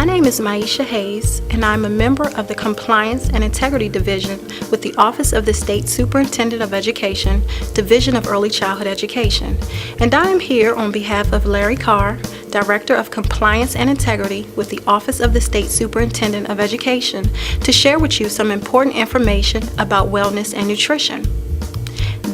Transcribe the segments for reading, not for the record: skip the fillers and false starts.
name is Maisha Hayes, and I'm a member of the Compliance and Integrity Division with the Office of the State Superintendent of Education, Division of Early Childhood Education. And I am here on behalf of Larry Carr, Director of Compliance and Integrity with the Office of the State Superintendent of Education, to share with you some important information about wellness and nutrition.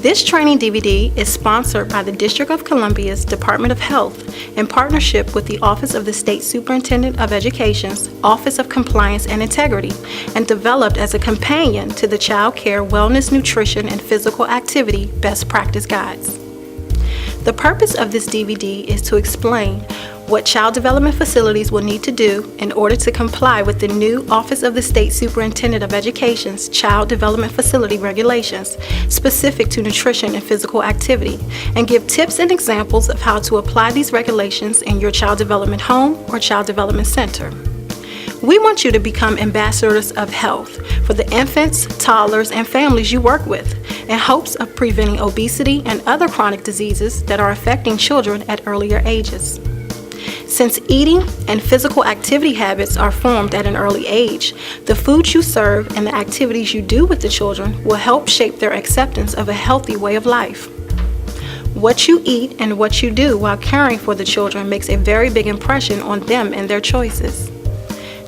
This training DVD is sponsored by the District of Columbia's Department of Health in partnership with the Office of the State Superintendent of Education's Office of Compliance and Integrity, and developed as a companion to the Child Care Wellness, Nutrition, and Physical Activity Best Practice Guides. The purpose of this DVD is to explain what child development facilities will need to do in order to comply with the new Office of the State Superintendent of Education's Child Development Facility regulations specific to nutrition and physical activity, and give tips and examples of how to apply these regulations in your child development home or child development center. We want you to become ambassadors of health for the infants, toddlers, and families you work with in hopes of preventing obesity and other chronic diseases that are affecting children at earlier ages. Since eating and physical activity habits are formed at an early age, the foods you serve and the activities you do with the children will help shape their acceptance of a healthy way of life. What you eat and what you do while caring for the children makes a very big impression on them and their choices.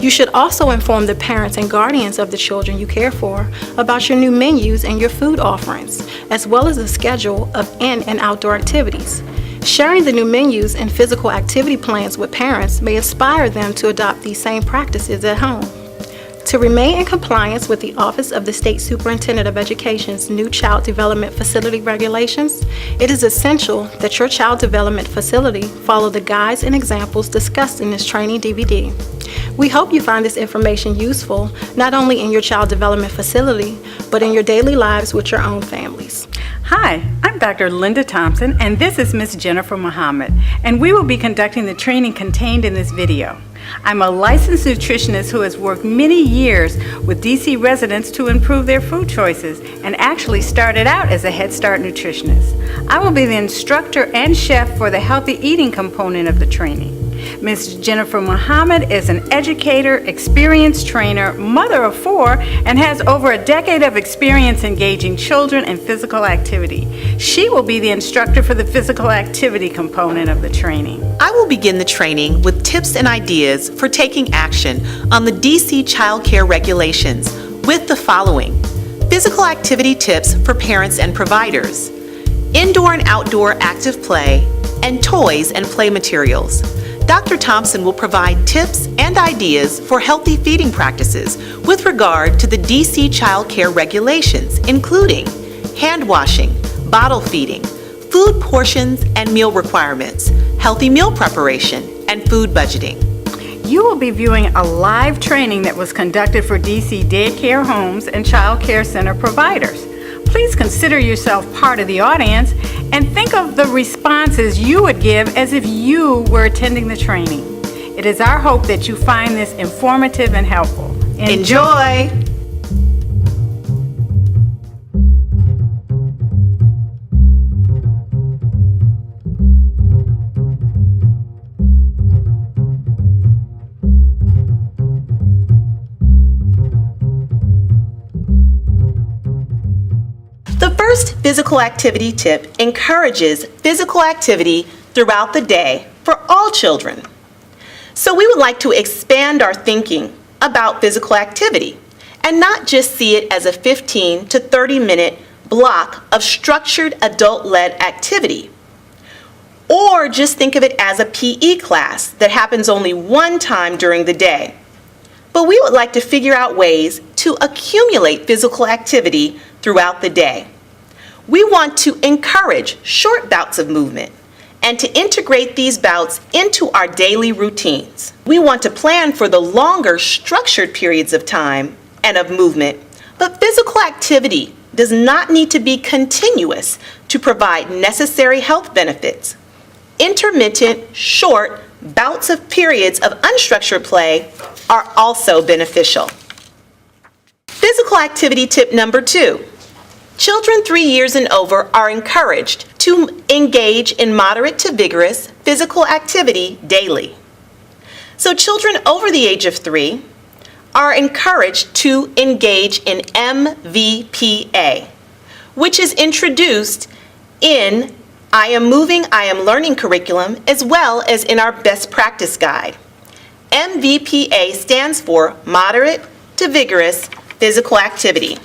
You should also inform the parents and guardians of the children you care for about your new menus and your food offerings, as well as the schedule of in- and outdoor activities. Sharing the new menus and physical activity plans with parents may inspire them to adopt these same practices at home. To remain in compliance with the Office of the State Superintendent of Education's new Child Development Facility regulations, it is essential that your child development facility follow the guides and examples discussed in this training DVD. We hope you find this information useful not only in your child development facility, but in your daily lives with your own families. Hi, I'm Dr. Linda Thompson, and this is Ms. Jennifer Muhammad, and we will be conducting the training contained in this video. I'm a licensed nutritionist who has worked many years with DC residents to improve their food choices and actually started out as a Head Start nutritionist. I will be the instructor and chef for the healthy eating component of the training. Ms. Jennifer Muhammad is an educator, experienced trainer, mother of 4, and has over a decade of experience engaging children in physical activity. She will be the instructor for the physical activity component of the training. I will begin the training with tips and ideas for taking action on the DC Child Care regulations with the following: physical activity tips for parents and providers, indoor and outdoor active play, and toys and play materials. Dr. Thompson will provide tips and ideas for healthy feeding practices with regard to the DC Child Care regulations, including hand washing, bottle feeding, food portions and meal requirements, healthy meal preparation, and food budgeting. You will be viewing a live training that was conducted for DC daycare homes and child care center providers. Please consider yourself part of the audience and think of the responses you would give as if you were attending the training. It is our hope that you find this informative and helpful. Enjoy! The first physical activity tip encourages physical activity throughout the day for all children. So we would like to expand our thinking about physical activity and not just see it as a 15 to 30-minute block of structured adult-led activity, or just think of it as a PE class that happens only one time during the day. But we would like to figure out ways to accumulate physical activity throughout the day. We want to encourage short bouts of movement and to integrate these bouts into our daily routines. We want to plan for the longer structured periods of time and of movement, but physical activity does not need to be continuous to provide necessary health benefits. Intermittent, short bouts of periods of unstructured play are also beneficial. Physical activity tip number 2. Children 3 years and over are encouraged to engage in moderate to vigorous physical activity daily. So children over the age of 3 are encouraged to engage in MVPA, which is introduced in I Am Moving, I Am Learning curriculum, as well as in our best practice guide. MVPA stands for Moderate to Vigorous Physical Activity.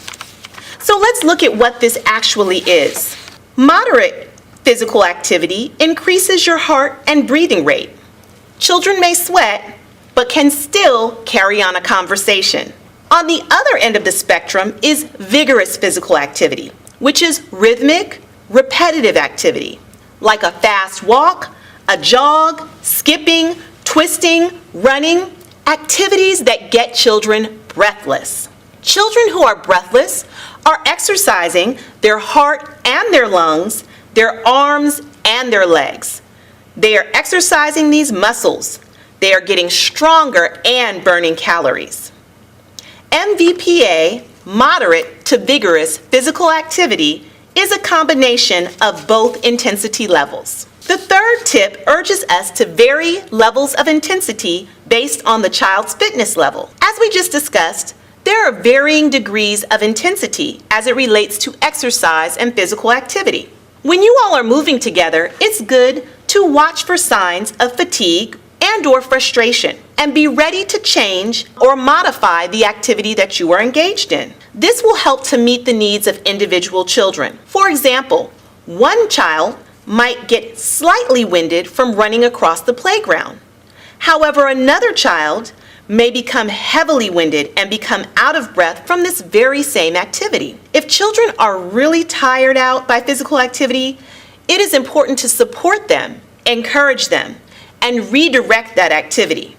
So let's look at what this actually is. Moderate physical activity increases your heart and breathing rate. Children may sweat, but can still carry on a conversation. On the other end of the spectrum is vigorous physical activity, which is rhythmic, repetitive activity, like a fast walk, a jog, skipping, twisting, running, activities that get children breathless. Children who are breathless are exercising their heart and their lungs, their arms and their legs. They are exercising these muscles. They are getting stronger and burning calories. MVPA, moderate to vigorous physical activity, is a combination of both intensity levels. The third tip urges us to vary levels of intensity based on the child's fitness level. As we just discussed, there are varying degrees of intensity as it relates to exercise and physical activity. When you all are moving together, it's good to watch for signs of fatigue and/or frustration, and be ready to change or modify the activity that you are engaged in. This will help to meet the needs of individual children. For example, one child might get slightly winded from running across the playground. However, another child may become heavily winded and become out of breath from this very same activity. If children are really tired out by physical activity, it is important to support them, encourage them, and redirect that activity.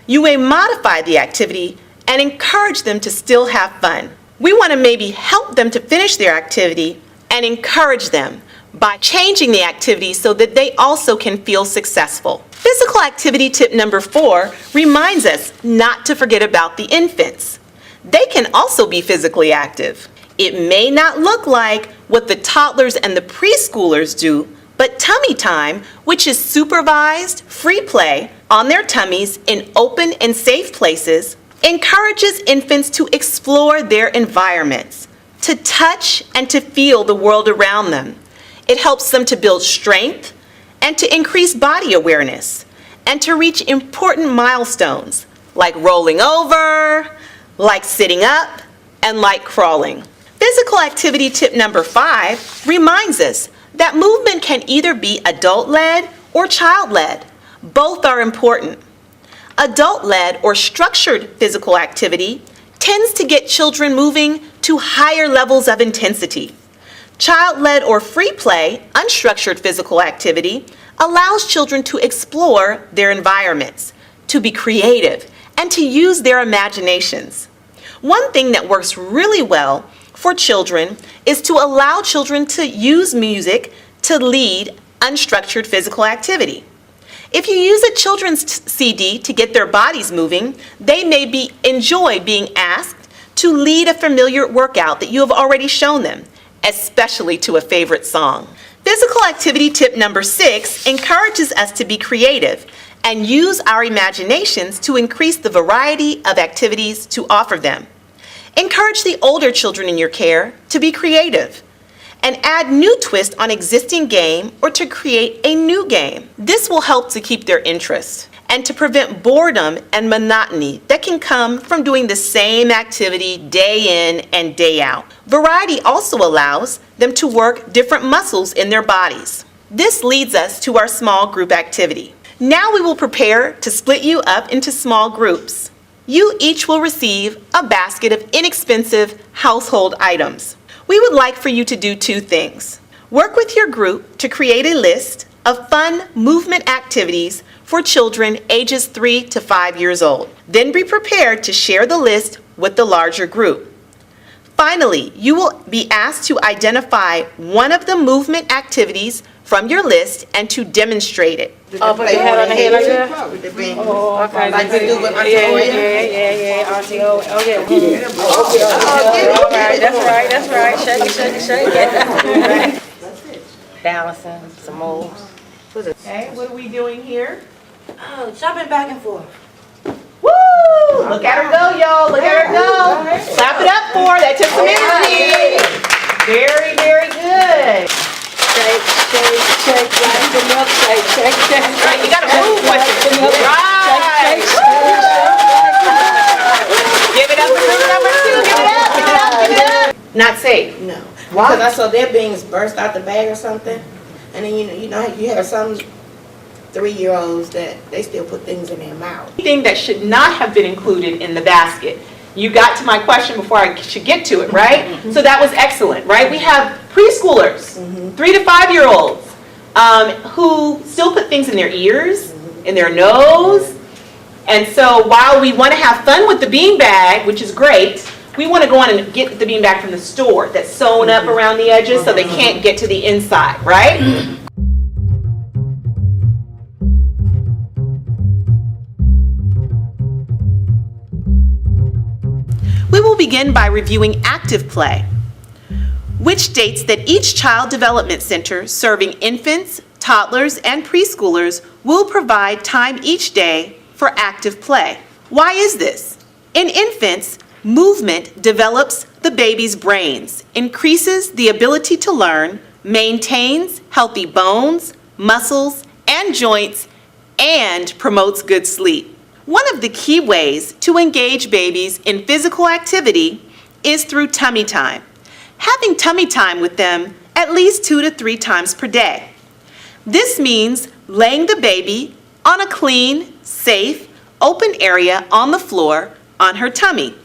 You may modify the activity and encourage them to still have fun. We want to maybe help them to finish their activity and encourage them by changing the activity so that they also can feel successful. Physical activity tip number 4 reminds us not to forget about the infants. They can also be physically active. It may not look like what the toddlers and the preschoolers do, but tummy time, which is supervised free play on their tummies in open and safe places, encourages infants to explore their environments, to touch and to feel the world around them. It helps them to build strength and to increase body awareness and to reach important milestones like rolling over, like sitting up, and like crawling. Physical activity tip number 5 reminds us that movement can either be adult-led or child-led. Both are important. Adult-led or structured physical activity tends to get children moving to higher levels of intensity. Child-led or free play, unstructured physical activity allows children to explore their environments, to be creative, and to use their imaginations. One thing that works really well for children is to allow children to use music to lead unstructured physical activity. If you use a children's CD to get their bodies moving, they may enjoy being asked to lead a familiar workout that you have already shown them, especially to a favorite song. Physical activity tip number 6 encourages us to be creative and use our imaginations to increase the variety of activities to offer them. Encourage the older children in your care to be creative and add new twists on existing game or to create a new game. This will help to keep their interest and to prevent boredom and monotony that can come from doing the same activity day in and day out. Variety also allows them to work different muscles in their bodies. This leads us to our small group activity. Now we will prepare to split you up into small groups. You each will receive a basket of inexpensive household items. We would like for you to do 2 things. Work with your group to create a list of fun movement activities for children ages 3 to 5 years old. Then be prepared to share the list with the larger group. Finally, you will be asked to identify one of the movement activities from your list and to demonstrate it. Oh, put your head on the head like that? With the band. Oh, okay. Like we do with Auntie Oya? Yeah. Auntie Oya. Oh, yeah. All right, that's right. Shake it. Balancing some moves. Okay, what are we doing here? Jumping back and forth. Woo! Look at her go, y'all. Look at her go. Clap it up for her. That took some energy. Very, very good. Shake, shake, line them up, shake, Right, you gotta move with it. Right. Give it up for group number 2. Give it up, give it up, give it up. Not safe. No. Why? Because I saw their beans burst out the bag or something, and then you know you have some 3-year-olds that they still put things in their mouth. Thing that should not have been included in the basket. You got to my question before I should get to it, right? So that was excellent, right? We have preschoolers, 3 to 5-year-olds, who still put things in their ears, in their nose. And so while we want to have fun with the bean bag, which is great, we want to go on and get the bean bag from the store that's sewn up around the edges so they can't get to the inside, right? We will begin by reviewing active play, which states that each child development center serving infants, toddlers, and preschoolers will provide time each day for active play. Why is this? In infants, movement develops the baby's brains, increases the ability to learn, maintains healthy bones, muscles, and joints, and promotes good sleep. One of the key ways to engage babies in physical activity is through tummy time. Having tummy time with them at least 2 to 3 times per day. This means laying the baby on a clean, safe, open area on the floor on her tummy.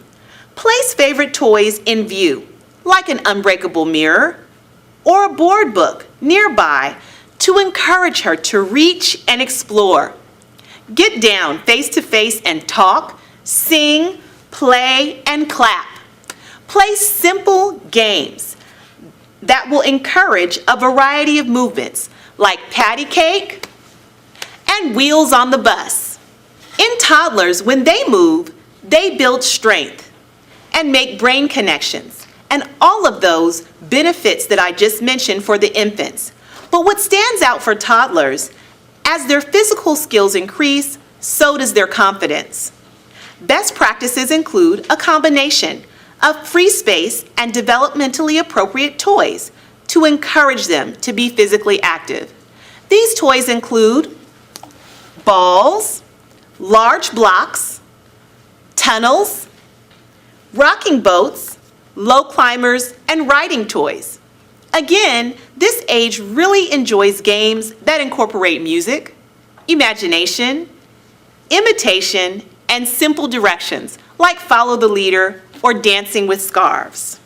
Place favorite toys in view, like an unbreakable mirror or a board book nearby to encourage her to reach and explore. Get down face to face and talk, sing, play, and clap. Play simple games that will encourage a variety of movements like patty cake and wheels on the bus. In toddlers, when they move, they build strength and make brain connections, and all of those benefits that I just mentioned for the infants. But what stands out for toddlers, as their physical skills increase, so does their confidence. Best practices include a combination of free space and developmentally appropriate toys to encourage them to be physically active. These toys include balls, large blocks, tunnels, rocking boats, low climbers, and riding toys. Again, this age really enjoys games that incorporate music, imagination, imitation, and simple directions like follow the leader or dancing with scarves.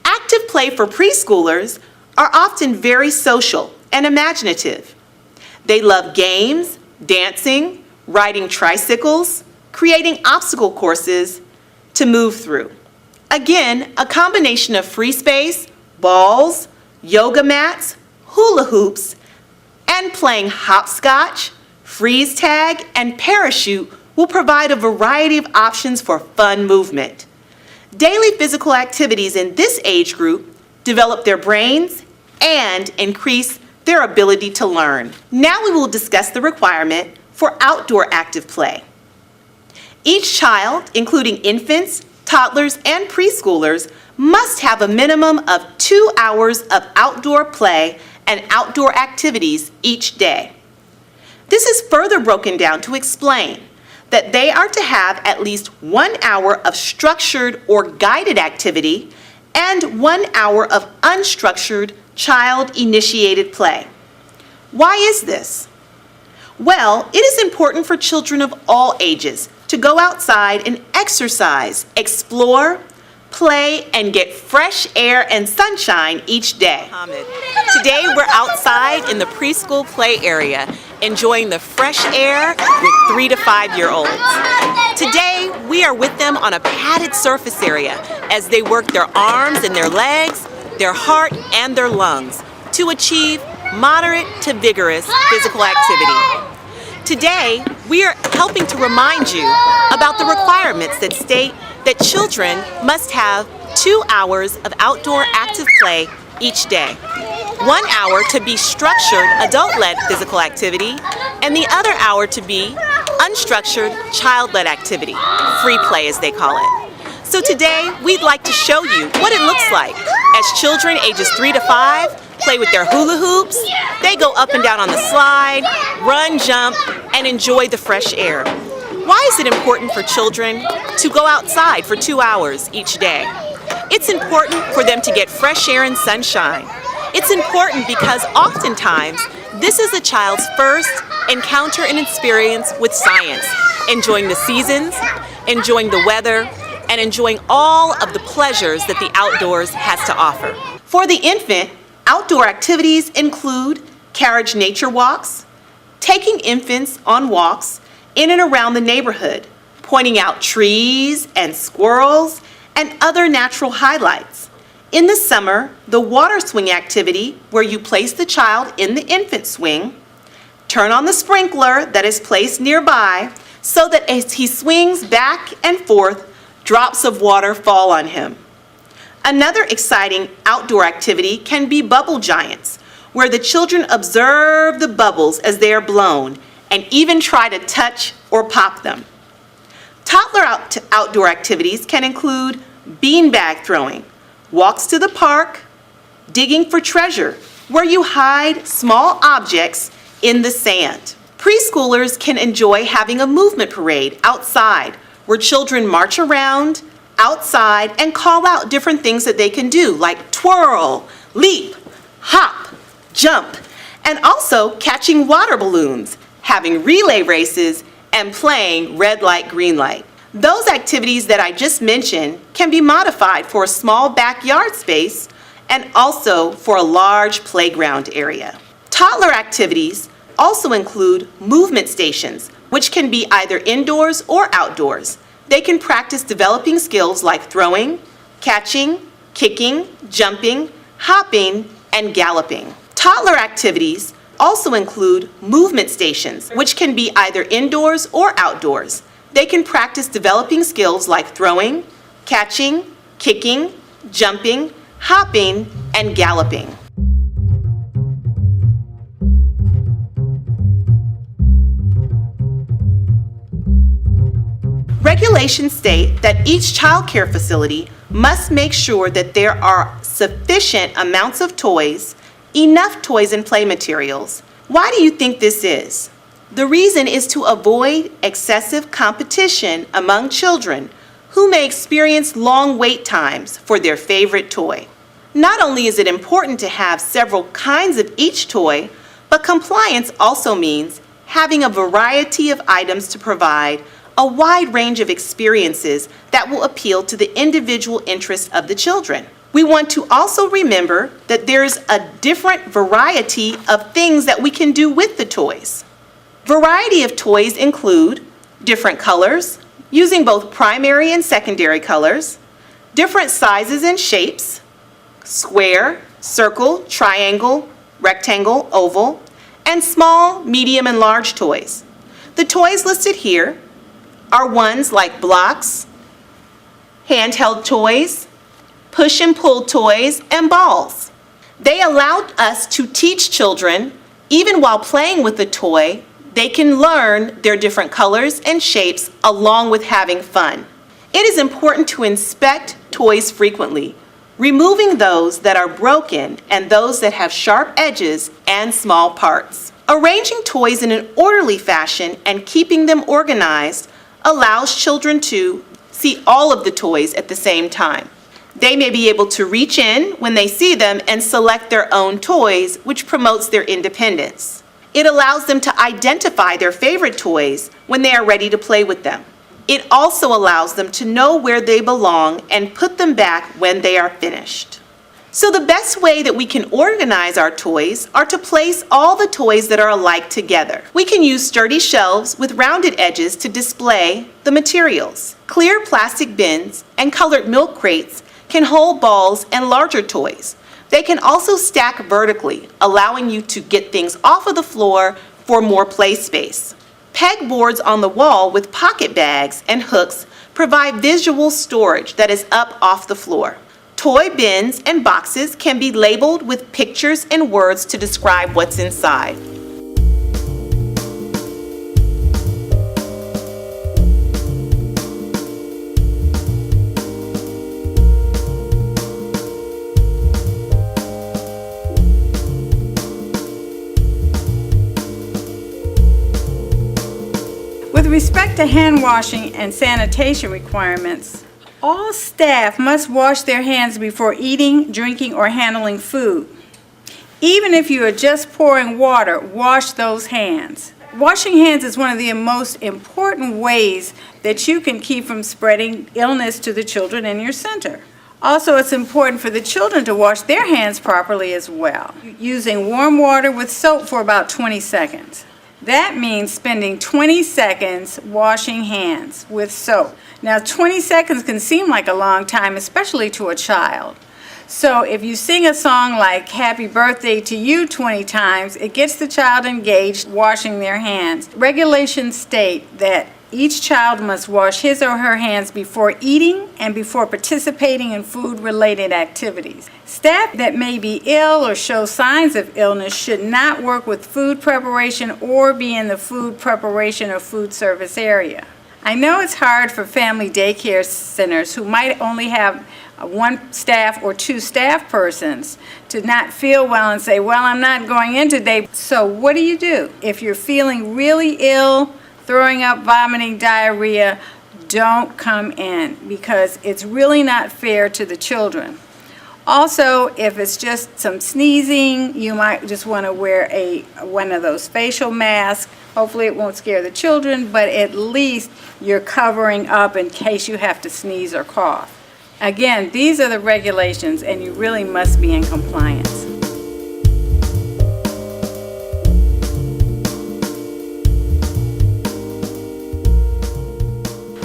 Active play for preschoolers are often very social and imaginative. They love games, dancing, riding tricycles, creating obstacle courses to move through. Again, a combination of free space, balls, yoga mats, hula hoops, and playing hopscotch, freeze tag, and parachute will provide a variety of options for fun movement. Daily physical activities in this age group develop their brains and increase their ability to learn. Now we will discuss the requirement for outdoor active play. Each child, including infants, toddlers, and preschoolers, must have a minimum of 2 hours of outdoor play and outdoor activities each day. This is further broken down to explain that they are to have at least 1 hour of structured or guided activity and 1 hour of unstructured child-initiated play. Why is this? Well, it is important for children of all ages to go outside and exercise, explore, play, and get fresh air and sunshine each day. Today we're outside in the preschool play area, enjoying the fresh air with 3 to 5-year-olds. Today we are with them on a padded surface area as they work their arms and their legs, their heart and their lungs to achieve moderate to vigorous physical activity. Today, we are helping to remind you about the requirements that state that children must have 2 hours of outdoor active play each day. 1 hour to be structured adult-led physical activity, and the other hour to be unstructured child-led activity, free play as they call it. So today we'd like to show you what it looks like as children ages 3 to 5 play with their hula hoops. They go up and down on the slide, run, jump, and enjoy the fresh air. Why is it important for children to go outside for 2 hours each day? It's important for them to get fresh air and sunshine. It's important because oftentimes this is a child's first encounter and experience with science, enjoying the seasons, enjoying the weather, and enjoying all of the pleasures that the outdoors has to offer. For the infant, outdoor activities include carriage nature walks, taking infants on walks in and around the neighborhood, pointing out trees and squirrels and other natural highlights. In the summer, the water swing activity, where you place the child in the infant swing, turn on the sprinkler that is placed nearby so that as he swings back and forth, drops of water fall on him. Another exciting outdoor activity can be bubble giants, where the children observe the bubbles as they are blown and even try to touch or pop them. Toddler outdoor activities can include beanbag throwing, walks to the park, digging for treasure, where you hide small objects in the sand. Preschoolers can enjoy having a movement parade outside, where children march around outside and call out different things that they can do, like twirl, leap, hop, jump, and also catching water balloons, having relay races, and playing red light, green light. Those activities that I just mentioned can be modified for a small backyard space and also for a large playground area. Toddler activities also include movement stations, which can be either indoors or outdoors. They can practice developing skills like throwing, catching, kicking, jumping, hopping, and galloping. Toddler activities also include movement stations, which can be either indoors or outdoors. They can practice developing skills like throwing, catching, kicking, jumping, hopping, and galloping. Regulations state that each child care facility must make sure that there are sufficient amounts of toys, enough toys and play materials. Why do you think this is? The reason is to avoid excessive competition among children who may experience long wait times for their favorite toy. Not only is it important to have several kinds of each toy, but compliance also means having a variety of items to provide a wide range of experiences that will appeal to the individual interests of the children. We want to also remember that there's a different variety of things that we can do with the toys. Variety of toys include different colors, using both primary and secondary colors, different sizes and shapes, square, circle, triangle, rectangle, oval, and small, medium, and large toys. The toys listed here are ones like blocks, handheld toys, push and pull toys, and balls. They allow us to teach children, even while playing with the toy, they can learn their different colors and shapes along with having fun. It is important to inspect toys frequently, removing those that are broken and those that have sharp edges and small parts. Arranging toys in an orderly fashion and keeping them organized allows children to see all of the toys at the same time. They may be able to reach in when they see them and select their own toys, which promotes their independence. It allows them to identify their favorite toys when they are ready to play with them. It also allows them to know where they belong and put them back when they are finished. So the best way that we can organize our toys are to place all the toys that are alike together. We can use sturdy shelves with rounded edges to display the materials. Clear plastic bins and colored milk crates can hold balls and larger toys. They can also stack vertically, allowing you to get things off of the floor for more play space. Peg boards on the wall with pocket bags and hooks provide visual storage that is up off the floor. Toy bins and boxes can be labeled with pictures and words to describe what's inside. With respect to hand washing and sanitation requirements, all staff must wash their hands before eating, drinking, or handling food. Even if you are just pouring water, wash those hands. Washing hands is one of the most important ways that you can keep from spreading illness to the children in your center. Also, it's important for the children to wash their hands properly as well, using warm water with soap for about 20 seconds. That means spending 20 seconds washing hands with soap. Now, 20 seconds can seem like a long time, especially to a child. So if you sing a song like Happy Birthday to You 20 times, it gets the child engaged washing their hands. Regulations state that each child must wash his or her hands before eating and before participating in food-related activities. Staff that may be ill or show signs of illness should not work with food preparation or be in the food preparation or food service area. I know it's hard for family daycare centers who might only have one staff or two staff persons to not feel well and say, well, I'm not going in today. So what do you do? If you're feeling really ill, throwing up, vomiting, diarrhea, don't come in because it's really not fair to the children. Also, if it's just some sneezing, you might just want to wear one of those facial masks. Hopefully it won't scare the children, but at least you're covering up in case you have to sneeze or cough. Again, these are the regulations and you really must be in compliance.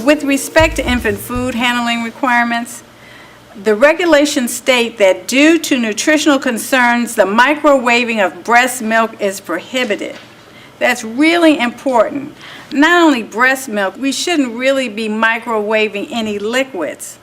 With respect to infant food handling requirements, the regulations state that due to nutritional concerns, the microwaving of breast milk is prohibited. That's really important. Not only breast milk, we shouldn't really be microwaving any liquids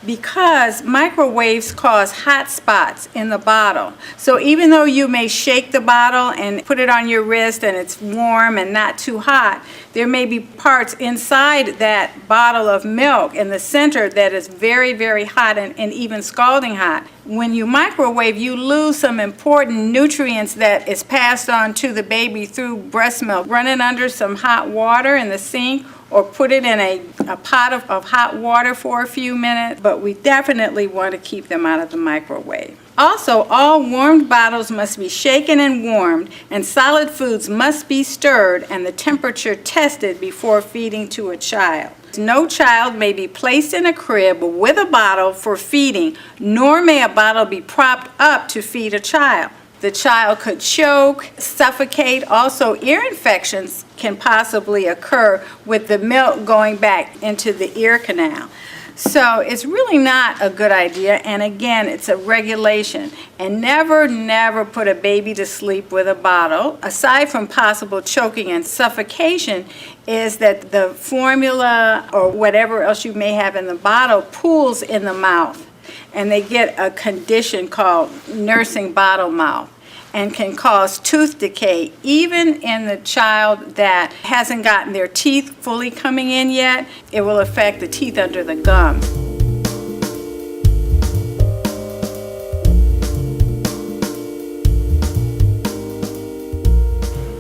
because microwaves cause hot spots in the bottle. So even though you may shake the bottle and put it on your wrist and it's warm and not too hot, there may be parts inside that bottle of milk in the center that is very, very hot and even scalding hot. When you microwave, you lose some important nutrients that is passed on to the baby through breast milk. Run it under some hot water in the sink or put it in a pot of hot water for a few minutes, but we definitely want to keep them out of the microwave. Also, all warmed bottles must be shaken and warmed, and solid foods must be stirred and the temperature tested before feeding to a child. No child may be placed in a crib with a bottle for feeding, nor may a bottle be propped up to feed a child. The child could choke, suffocate. Also, ear infections can possibly occur with the milk going back into the ear canal. So it's really not a good idea, and again, it's a regulation. And never put a baby to sleep with a bottle. Aside from possible choking and suffocation, is that the formula or whatever else you may have in the bottle pools in the mouth, and they get a condition called nursing bottle mouth and can cause tooth decay even in the child that hasn't gotten their teeth fully coming in yet. It will affect the teeth under the gums.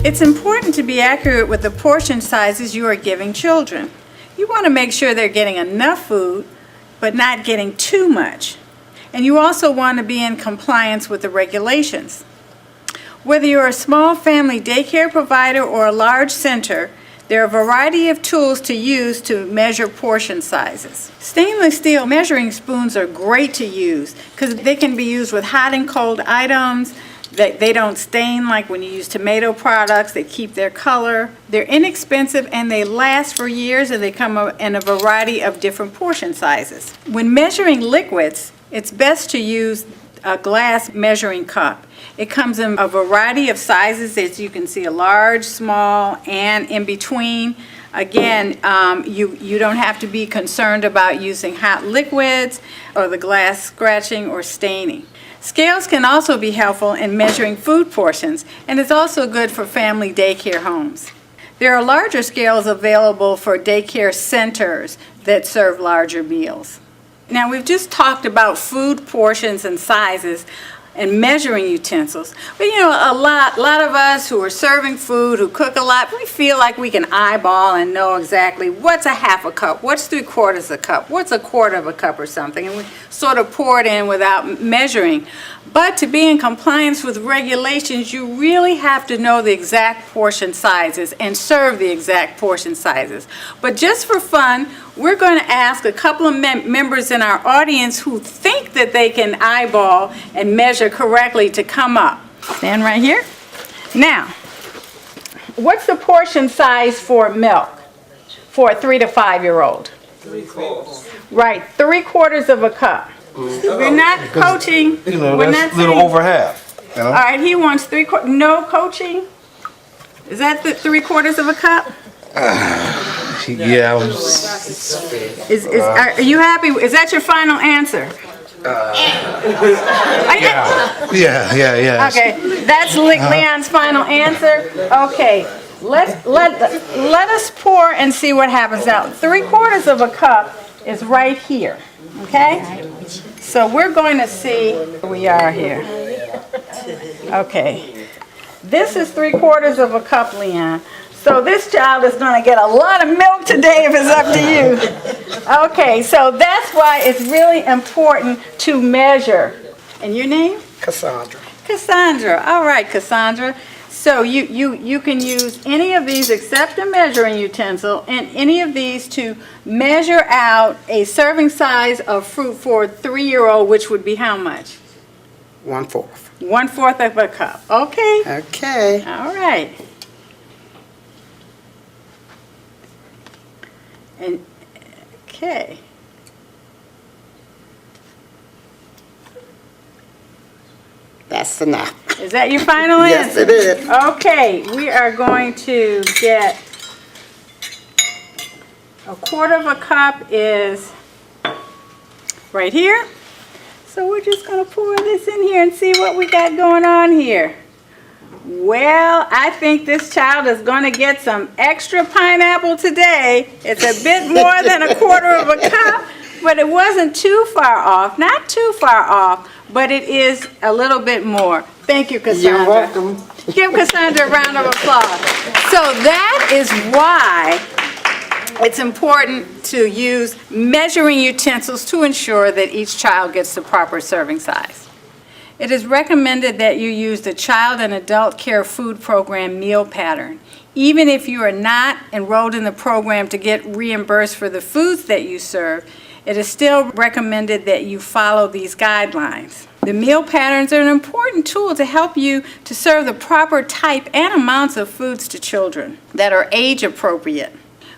It's important to be accurate with the portion sizes you are giving children. You want to make sure they're getting enough food, but not getting too much. And you also want to be in compliance with the regulations. Whether you're a small family daycare provider or a large center, there are a variety of tools to use to measure portion sizes. Stainless steel measuring spoons are great to use because they can be used with hot and cold items. They don't stain like when you use tomato products. They keep their color. They're inexpensive and they last for years, and they come in a variety of different portion sizes. When measuring liquids, it's best to use a glass measuring cup. It comes in a variety of sizes, as you can see, a large, small, and in between. Again, you don't have to be concerned about using hot liquids or the glass scratching or staining. Scales can also be helpful in measuring food portions and is also good for family daycare homes. There are larger scales available for daycare centers that serve larger meals. Now, we've just talked about food portions and sizes and measuring utensils. But you know, a lot of us who are serving food, who cook a lot, we feel like we can eyeball and know exactly what's a half a cup, what's 3/4 a cup, what's a quarter of a cup or something, and we sort of pour it in without measuring. But to be in compliance with regulations, you really have to know the exact portion sizes and serve the exact portion sizes. But just for fun, we're going to ask a couple of members in our audience who think that they can eyeball and measure correctly to come up. Stand right here. Now, what's the portion size for milk for a 3 to 5-year-old? 3/4. Right, 3/4 of a cup. We're not coaching. You know, We're that's not a little saying- over half. You know? All right, he wants 3/4. No coaching? Is that the 3/4 of a cup? Yeah. Are you happy? Is that your final answer? Yeah. Okay, that's Leon's final answer. Okay, let us pour and see what happens now. 3/4 of a cup is right here. Okay, so we're going to see where we are here. Okay, this is 3/4 of a cup, Leon. So this child is going to get a lot of milk today if it's up to you. Okay, so that's why it's really important to measure. And your name? Cassandra. Cassandra. All right, Cassandra. So you can use any of these except a measuring utensil and any of these to measure out a serving size of fruit for a 3-year-old, which would be how much? 1/4. 1/4 of a cup. Okay. Okay. All right. And okay. That's enough. Is that your final Yes, answer? it is. Okay, we are going to get 1/4 of a cup is right here. So we're just going to pour this in here and see what we got going on here. Well, I think this child is going to get some extra pineapple today. It's a bit more than 1/4 of a cup, but it wasn't too far off. Not too far off, but it is a little bit more. Thank you, Cassandra. You're welcome. Give Cassandra a round of applause. So that is why it's important to use measuring utensils to ensure that each child gets the proper serving size. It is recommended that you use the Child and Adult Care Food Program meal pattern. Even if you are not enrolled in the program to get reimbursed for the foods that you serve, it is still recommended that you follow these guidelines. The meal patterns are an important tool to help you to serve the proper type and amounts of foods to children that are age appropriate.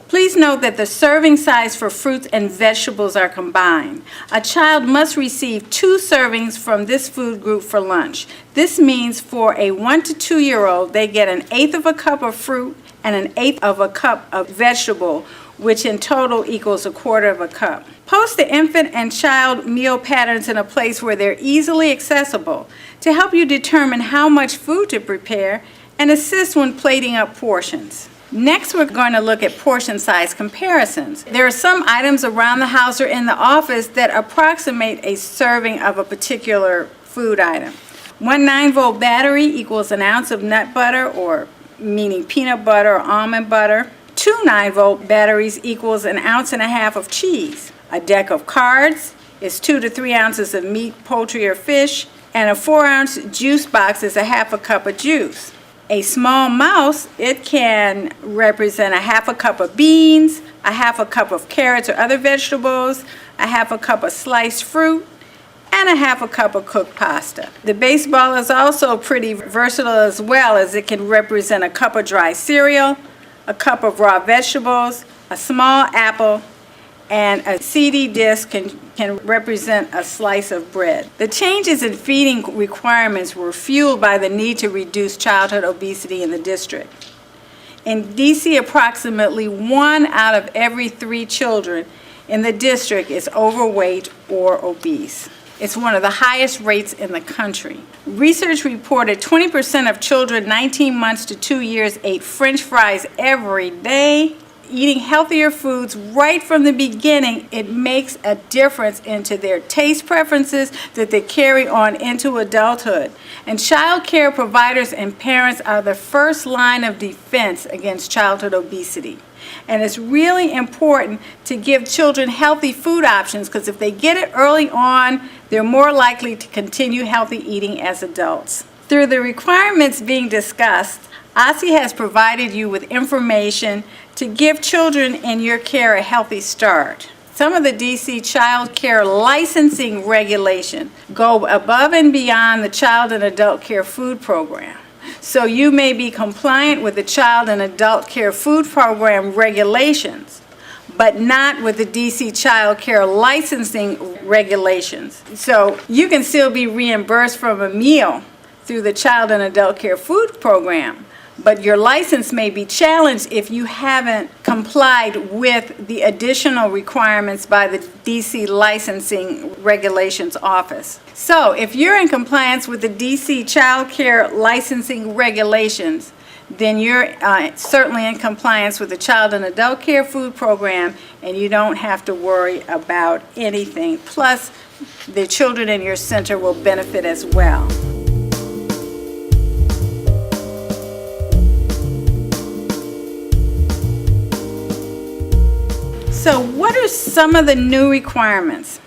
Please note that the serving size for fruits and vegetables are combined. A child must receive 2 servings from this food group for lunch. This means for a 1 to 2-year-old, they get 1/8 of a cup of fruit and 1/8 of a cup of vegetable, which in total equals 1/4 of a cup. Post the infant and child meal patterns in a place where they're easily accessible to help you determine how much food to prepare and assist when plating up portions. Next, we're going to look at portion size comparisons. There are some items around the house or in the office that approximate a serving of a particular food item. 1 9-volt battery equals 1 ounce of nut butter, or meaning peanut butter or almond butter. 2 9-volt batteries equals 1.5 ounces of cheese. A deck of cards is 2 to 3 ounces of meat, poultry, or fish, and a 4-ounce juice box is 1/2 cup of juice. A small mouse, it can represent 1/2 cup of beans, 1/2 cup of carrots or other vegetables, 1/2 cup of sliced fruit, and 1/2 cup of cooked pasta. The baseball is also pretty versatile as well, as it can represent a cup of dry cereal, a cup of raw vegetables, a small apple, and a CD disc can represent a slice of bread. The changes in feeding requirements were fueled by the need to reduce childhood obesity in the district. In DC, approximately 1 out of every 3 children in the district is overweight or obese. It's one of the highest rates in the country. Research reported 20% of children 19 months to 2 years ate French fries every day. Eating healthier foods right from the beginning, it makes a difference into their taste preferences that they carry on into adulthood. And child care providers and parents are the first line of defense against childhood obesity. And it's really important to give children healthy food options, because if they get it early on, they're more likely to continue healthy eating as adults. Through the requirements being discussed, OSSI has provided you with information to give children in your care a healthy start. Some of the DC child care licensing regulations go above and beyond the Child and Adult Care Food Program. So you may be compliant with the Child and Adult Care Food Program regulations, but not with the DC Child Care Licensing regulations. So you can still be reimbursed from a meal through the Child and Adult Care Food Program, but your license may be challenged if you haven't complied with the additional requirements by the DC Licensing Regulations Office. So if you're in compliance with the DC Child Care Licensing Regulations, then you're certainly in compliance with the Child and Adult Care Food Program, and you don't have to worry about anything. Plus, the children in your center will benefit as well. So what are some of the new requirements?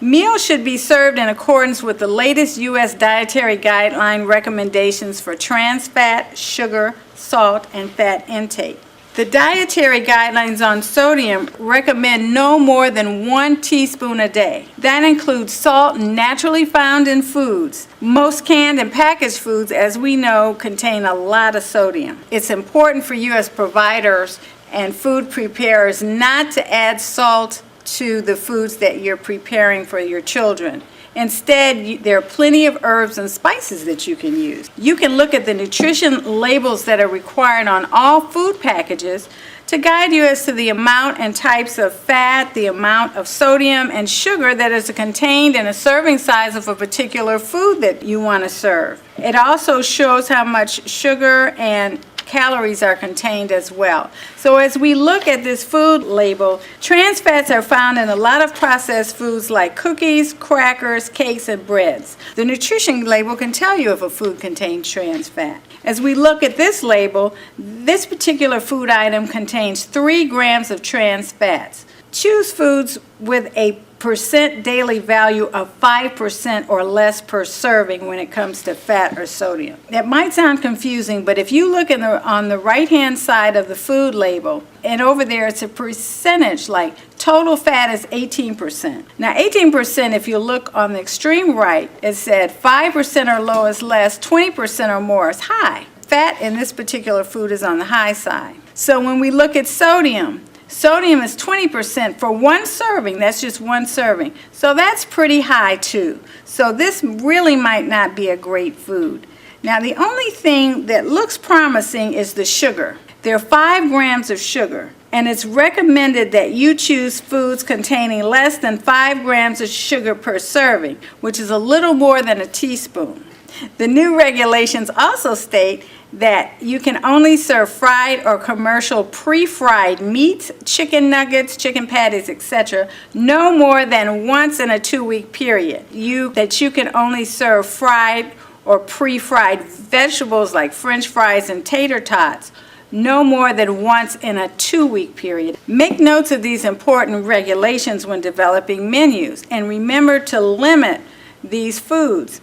Meals should be served in accordance with the latest U.S. dietary guideline recommendations for trans fat, sugar, salt, and fat intake. The dietary guidelines on sodium recommend no more than 1 teaspoon a day. That includes salt naturally found in foods. Most canned and packaged foods, as we know, contain a lot of sodium. It's important for you as providers and food preparers not to add salt to the foods that you're preparing for your children. Instead, there are plenty of herbs and spices that you can use. You can look at the nutrition labels that are required on all food packages to guide you as to the amount and types of fat, the amount of sodium and sugar that is contained in a serving size of a particular food that you want to serve. It also shows how much sugar and calories are contained as well. So as we look at this food label, trans fats are found in a lot of processed foods like cookies, crackers, cakes, and breads. The nutrition label can tell you if a food contains trans fat. As we look at this label, this particular food item contains 3 grams of trans fats. Choose foods with a percent daily value of 5% or less per serving when it comes to fat or sodium. That might sound confusing, but if you look on the right-hand side of the food label, and over there it's a percentage, like total fat is 18%. Now 18%, if you look on the extreme right, it said 5% or low is less, 20% or more is high. Fat in this particular food is on the high side. So when we look at sodium is 20% for 1 serving. That's just 1 serving. So that's pretty high too. So this really might not be a great food. Now the only thing that looks promising is the sugar. There are 5 grams of sugar, and it's recommended that you choose foods containing less than 5 grams of sugar per serving, which is a little more than a teaspoon. The new regulations also state that you can only serve fried or commercial pre-fried meats, chicken nuggets, chicken patties, etc., no more than once in a 2-week period. That you can only serve fried or pre-fried vegetables like French fries and tater tots no more than once in a 2-week period. Make notes of these important regulations when developing menus, and remember to limit these foods.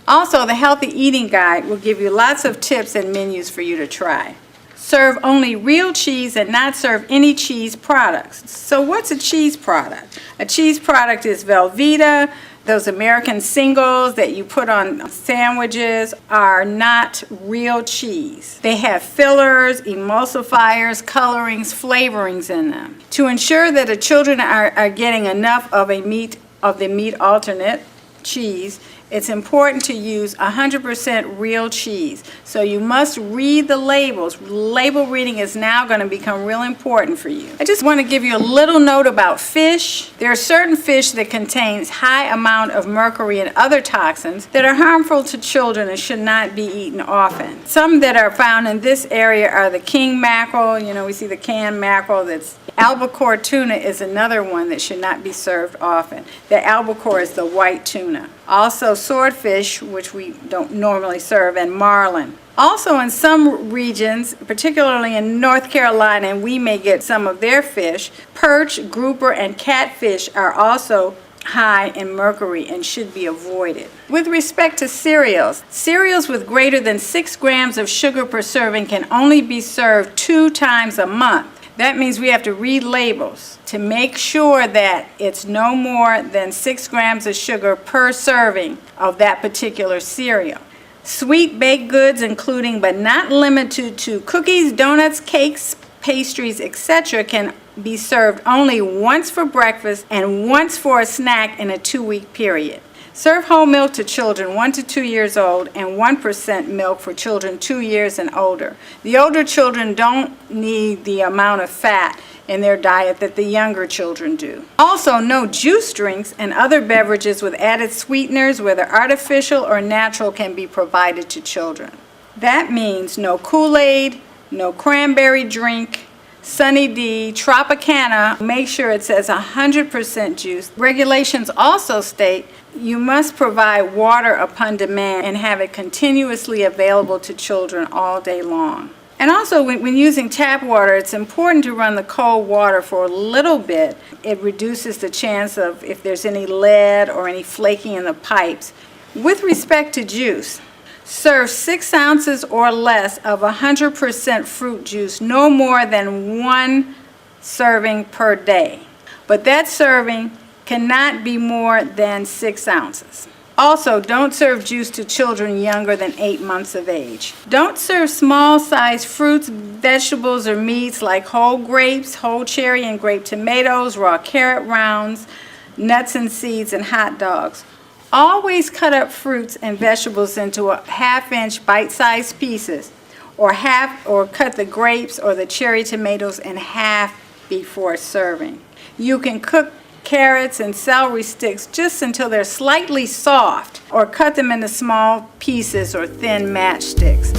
Also, the Healthy Eating Guide will give you lots of tips and menus for you to try. Serve only real cheese and not serve any cheese products. So what's a cheese product? A cheese product is Velveeta. Those American singles that you put on sandwiches are not real cheese. They have fillers, emulsifiers, colorings, flavorings in them. To ensure that the children are getting enough of the meat alternate cheese, it's important to use 100% real cheese. So you must read the labels. Label reading is now going to become real important for you. I just want to give you a little note about fish. There are certain fish that contain high amount of mercury and other toxins that are harmful to children and should not be eaten often. Some that are found in this area are the king mackerel. You know, we see the canned mackerel. That's albacore tuna is another one that should not be served often. The albacore is the white tuna. Also swordfish, which we don't normally serve, and marlin. Also in some regions, particularly in North Carolina, and we may get some of their fish, perch, grouper, and catfish are also high in mercury and should be avoided. With respect to cereals, cereals with greater than 6 grams of sugar per serving can only be served 2 times a month. That means we have to read labels to make sure that it's no more than 6 grams of sugar per serving of that particular cereal. Sweet baked goods, including but not limited to cookies, donuts, cakes, pastries, etc., can be served only once for breakfast and once for a snack in a 2-week period. Serve whole milk to children 1 to 2 years old and 1% milk for children 2 years and older. The older children don't need the amount of fat in their diet that the younger children do. Also, no juice drinks and other beverages with added sweeteners, whether artificial or natural, can be provided to children. That means no Kool-Aid, no cranberry drink, Sunny D, Tropicana. Make sure it says 100% juice. Regulations also state you must provide water upon demand and have it continuously available to children all day long. And also, when using tap water, it's important to run the cold water for a little bit. It reduces the chance of if there's any lead or any flaking in the pipes. With respect to juice, serve 6 ounces or less of 100% fruit juice, no more than 1 serving per day. But that serving cannot be more than 6 ounces. Also, don't serve juice to children younger than 8 months of age. Don't serve small-sized fruits, vegetables, or meats like whole grapes, whole cherry and grape tomatoes, raw carrot rounds, nuts and seeds, and hot dogs. Always cut up fruits and vegetables into a 1/2-inch bite-sized pieces, or cut the grapes or the cherry tomatoes in half before serving. You can cook carrots and celery sticks just until they're slightly soft, or cut them into small pieces or thin matchsticks.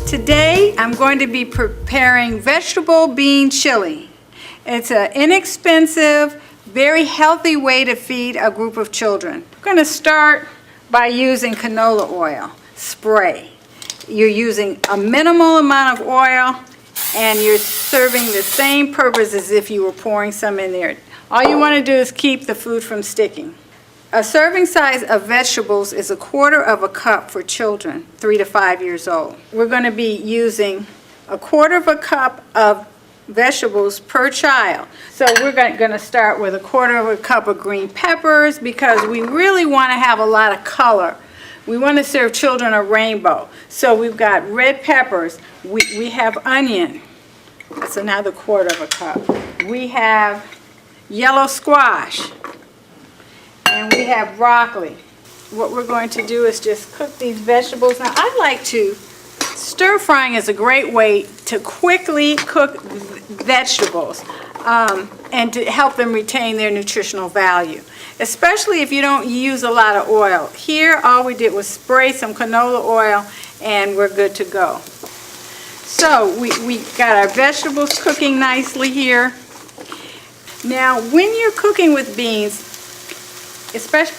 Today, I'm going to be preparing vegetable bean chili. It's an inexpensive, very healthy way to feed a group of children. I'm going to start by using canola oil spray. You're using a minimal amount of oil, and you're serving the same purpose as if you were pouring some in there. All you want to do is keep the food from sticking. A serving size of vegetables is 1/4 cup for children 3 to 5 years old. We're going to be using 1/4 cup of vegetables per child. So we're going to start with 1/4 cup of green peppers because we really want to have a lot of color. We want to serve children a rainbow. So we've got red peppers. We have onion. That's another 1/4 cup. We have yellow squash. And we have broccoli. What we're going to do is just cook these vegetables. Now, I like to, stir frying is a great way to quickly cook vegetables and to help them retain their nutritional value, especially if you don't use a lot of oil. Here, all we did was spray some canola oil and we're good to go. So we got our vegetables cooking nicely here. Now, when you're cooking with beans,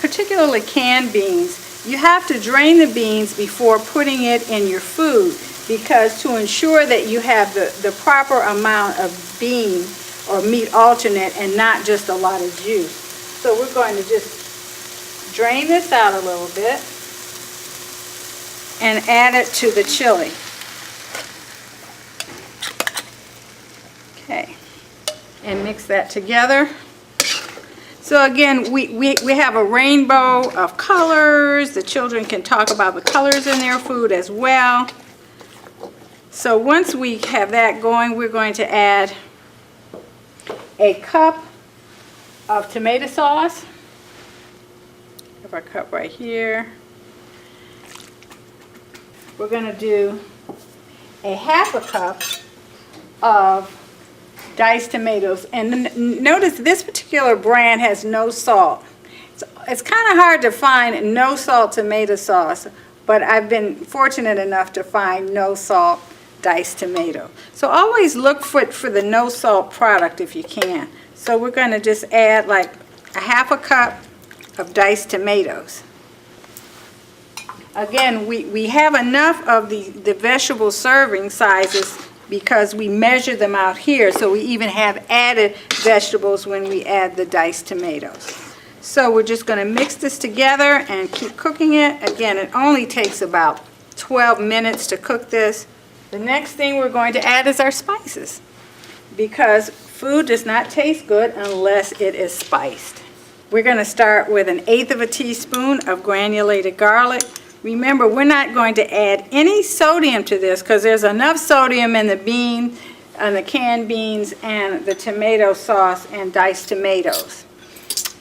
particularly canned beans, you have to drain the beans before putting it in your food, because to ensure that you have the proper amount of bean or meat alternate and not just a lot of juice. So we're going to just drain this out a little bit and add it to the chili. Okay, and mix that together. So again, we have a rainbow of colors. The children can talk about the colors in their food as well. So once we have that going, we're going to add a cup of tomato sauce. Have our cup right here. We're going to do a half a cup of diced tomatoes. And notice this particular brand has no salt. It's kind of hard to find no salt tomato sauce, but I've been fortunate enough to find no salt diced tomato. So always look for the no salt product if you can. So we're going to just add like a half a cup of diced tomatoes. Again, we have enough of the vegetable serving sizes because we measure them out here, so we even have added vegetables when we add the diced tomatoes. So we're just going to mix this together and keep cooking it. Again, it only takes about 12 minutes to cook this. The next thing we're going to add is our spices, because food does not taste good unless it is spiced. We're going to start with 1/8 teaspoon of granulated garlic. Remember, we're not going to add any sodium to this because there's enough sodium in the bean, and the canned beans, and the tomato sauce and diced tomatoes.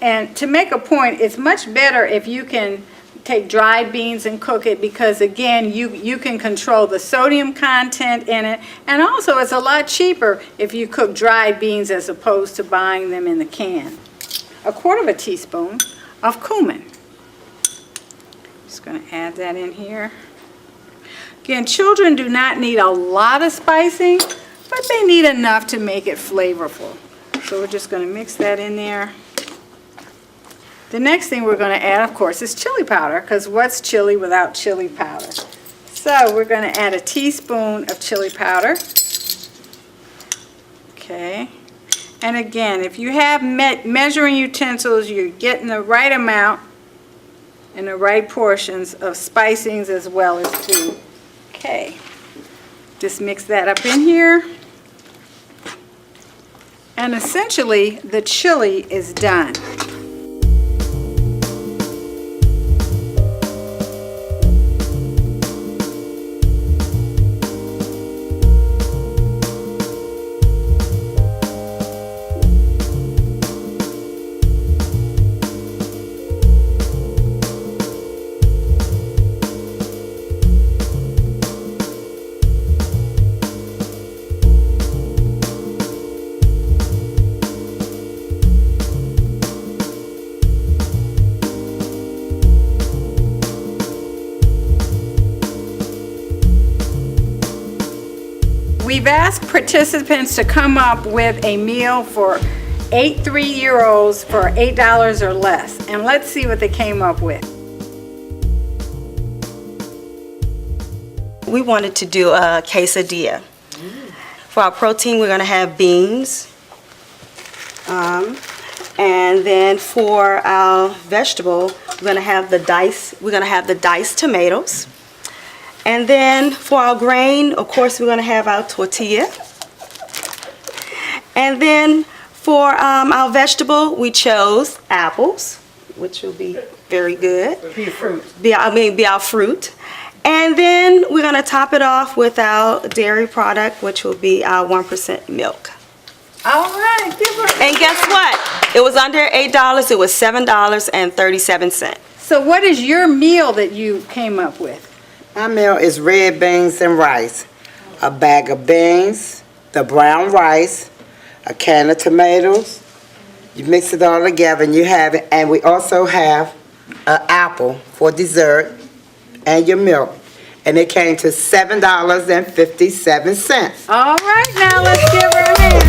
And to make a point, it's much better if you can take dried beans and cook it, because again, you can control the sodium content in it, and also it's a lot cheaper if you cook dried beans as opposed to buying them in the can. 1/4 teaspoon of cumin. Just going to add that in here. Again, children do not need a lot of spicing, but they need enough to make it flavorful. So we're just going to mix that in there. The next thing we're going to add, of course, is chili powder, because what's chili without chili powder? So we're going to add 1 teaspoon of chili powder. Okay. And again, if you have measuring utensils, you're getting the right amount and the right portions of spicings as well as food. Okay. Just mix that up in here. And essentially, the chili is done. We've asked participants to come up with a meal for 8 3-year-olds for $8 or less. And let's see what they came up with. We wanted to do a quesadilla. For our protein, we're going to have beans. And then for our vegetable, we're going to have the diced tomatoes. And then for our grain, of course, we're going to have our tortilla. And then for our vegetable, we chose apples, which will be very good. Be our fruit. And then we're going to top it off with our dairy product, which will be our 1% milk. All right, give her. And guess what? It was under $8. It was $7.37. So what is your meal that you came up with? My meal is red beans and rice. A bag of beans, the brown rice, a can of tomatoes. You mix it all together and you have it. And we also have an apple for dessert and your milk. And it came to $7.57. All right, now let's give her a hand.